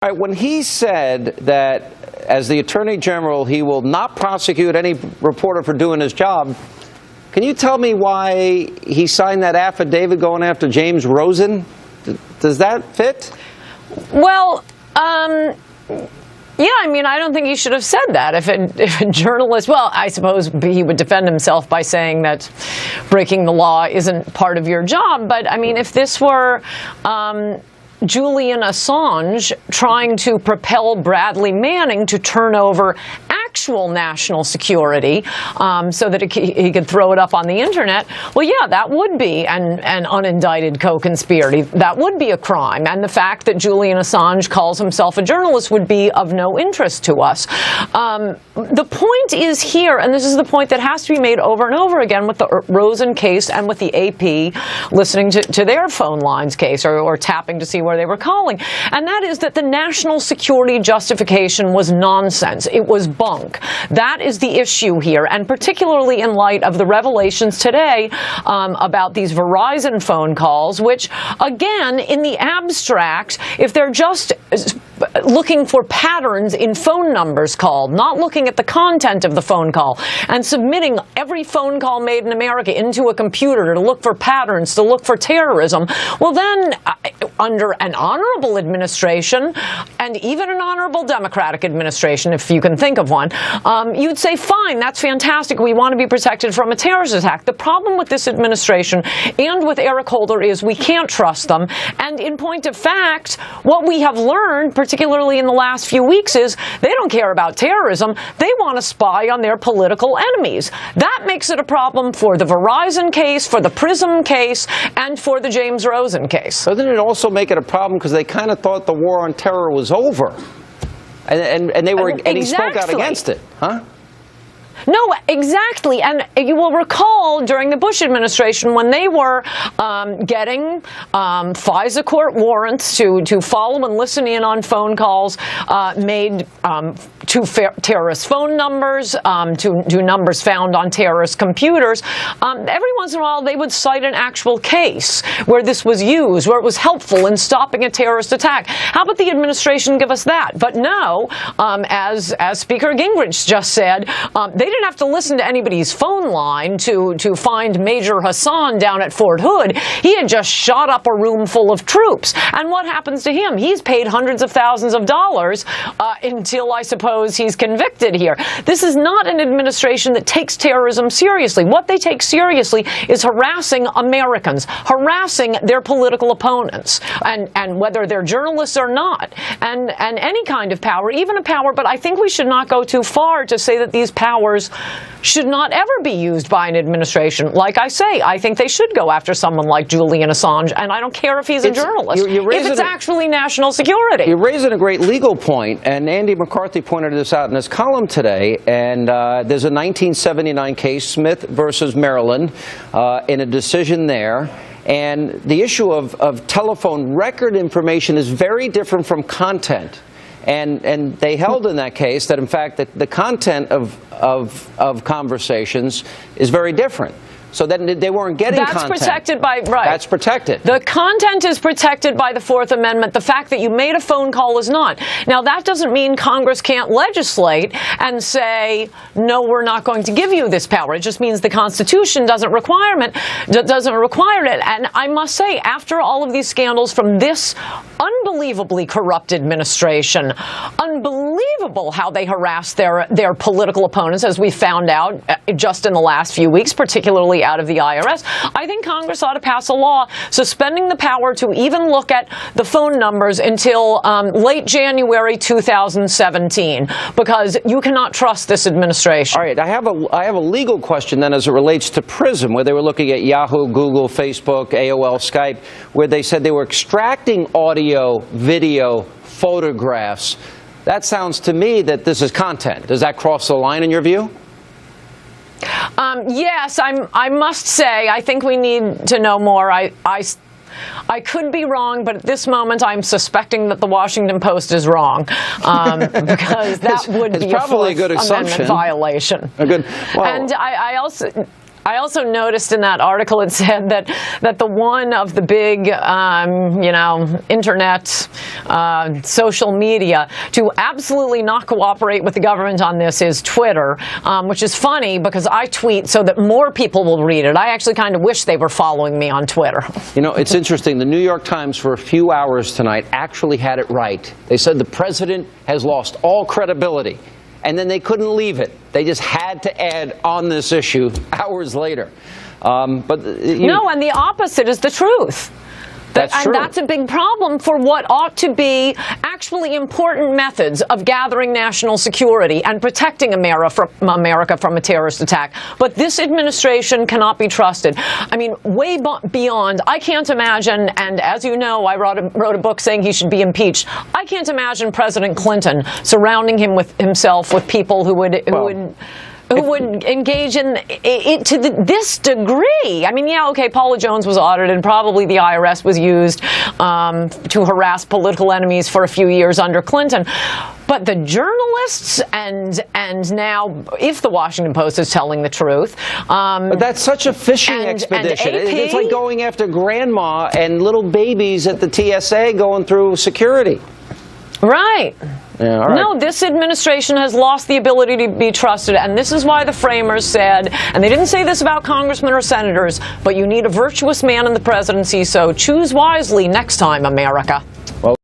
All right, when he said that, as the Attorney General, he will not prosecute any reporter for doing his job, can you tell me why he signed that affidavit going after James Rosen? Does that fit? Well, yeah, I mean, I don't think he should have said that. If a journalist, well, I suppose he would defend himself by saying that breaking the law isn't part of your job. But, I mean, if this were Julian Assange trying to propel Bradley Manning to turn over actual national security so that he could throw it up on the internet, well, yeah, that would be an unindicted co-conspirator. That would be a crime. And the fact that Julian Assange calls himself a journalist would be of no interest to us. The point is here, and this is the point that has to be made over and over again with the Rosen case and with the AP listening to their phone lines case or tapping to see where they were calling, and that is that the national security justification was nonsense. It was bunk. That is the issue here, and particularly in light of the revelations today about these Verizon phone calls, which, again, in the abstract, if they're just looking for patterns in phone numbers called, not looking at the content of the phone call, and submitting every phone call made in America into a computer to look for patterns, to look for terrorism, well then, under an honorable administration, and even an honorable Democratic administration, if you can think of one, you'd say, fine, that's fantastic, we want to be protected from a terrorist attack. The problem with this administration and with Eric Holder is we can't trust them, and in point of fact, what we have learned, particularly in the last few weeks, is they don't care about terrorism, they want to spy on their political enemies. That makes it a problem for the Verizon case, for the PRISM case, and for the James Rosen case. Doesn't it also make it a problem because they kind of thought the war on terror was over? And they were, and he spoke out against it, huh? No, exactly. And you will recall during the Bush administration when they were getting FISA court warrants to follow and listen in on phone calls made to terrorist phone numbers, to numbers found on terrorist computers. Every once in a while they would cite an actual case where this was used, where it was helpful in stopping a terrorist attack. How about the administration give us that? But no, as Speaker Gingrich just said, they didn't have to listen to anybody's phone line to find Major Hassan down at Fort Hood. He had just shot up a room full of troops. And what happens to him? He's paid hundreds of thousands of dollars until, I suppose, he's convicted here. This is not an administration that takes terrorism seriously. What they take seriously is harassing Americans, harassing their political opponents, and whether they're journalists or not, and any kind of power, even a power, but I think we should not go too far to say that these powers should not ever be used by an administration. Like I say, I think they should go after someone like Julian Assange, and I don't care if he's a journalist, if it's actually national security. You're raising a great legal point, and Andy McCarthy pointed this out in his column today, and there's a 1979 case, Smith versus Maryland, in a decision there. And the issue of telephone record information is very different from content. And they held in that case that, in fact, the content of conversations is very different. So then they weren't getting content. That's protected by, right. That's protected. The content is protected by the Fourth Amendment. The fact that you made a phone call is not. Now, that doesn't mean Congress can't legislate and say, no, we're not going to give you this power. It just means the Constitution doesn't require it. And I must say, after all of these scandals from this unbelievably corrupt administration, unbelievable how they harass their political opponents, as we found out just in the last few weeks, particularly out of the IRS. I think Congress ought to pass a law suspending the power to even look at the phone numbers until late January 2017, because you cannot trust this administration. All right, I have a legal question then as it relates to PRISM, where they were looking at Yahoo, Google, Facebook, AOL, Skype, where they said they were extracting audio, video, photographs. That sounds to me that this is content. Does that cross the line in your view? Yes, I must say, I think we need to know more. I could be wrong, but at this moment I'm suspecting that the Washington Post is wrong, because that would be probably a good Fourth Amendment violation. Well, and I also... I also noticed in that article it said that the one of the big, internet, social media to absolutely not cooperate with the government on this is Twitter, which is funny because I tweet so that more people will read it. I actually kind of wish they were following me on Twitter. You know, it's interesting. The New York Times for a few hours tonight actually had it right. They said the president has lost all credibility. And then they couldn't leave it. They just had to add on this issue hours later. No, and the opposite is the truth. That's true. And that's a big problem for what ought to be actually important methods of gathering national security and protecting America from a terrorist attack. But this administration cannot be trusted. I mean, way beyond. I can't imagine, and as you know, I wrote a book saying he should be impeached. I can't imagine President Clinton surrounding himself with people who would engage in it to this degree. I mean, yeah, okay, Paula Jones was audited. Probably the IRS was used to harass political enemies for a few years under Clinton. But the journalists and now, if the Washington Post is telling the truth. But that's such a fishing expedition. It's like going after grandma and little babies at the TSA going through security. Right. Yeah, all right. No, this administration has lost the ability to be trusted, and this is why the framers said, and they didn't say this about congressmen or senators, but you need a virtuous man in the presidency, so choose wisely next time, America.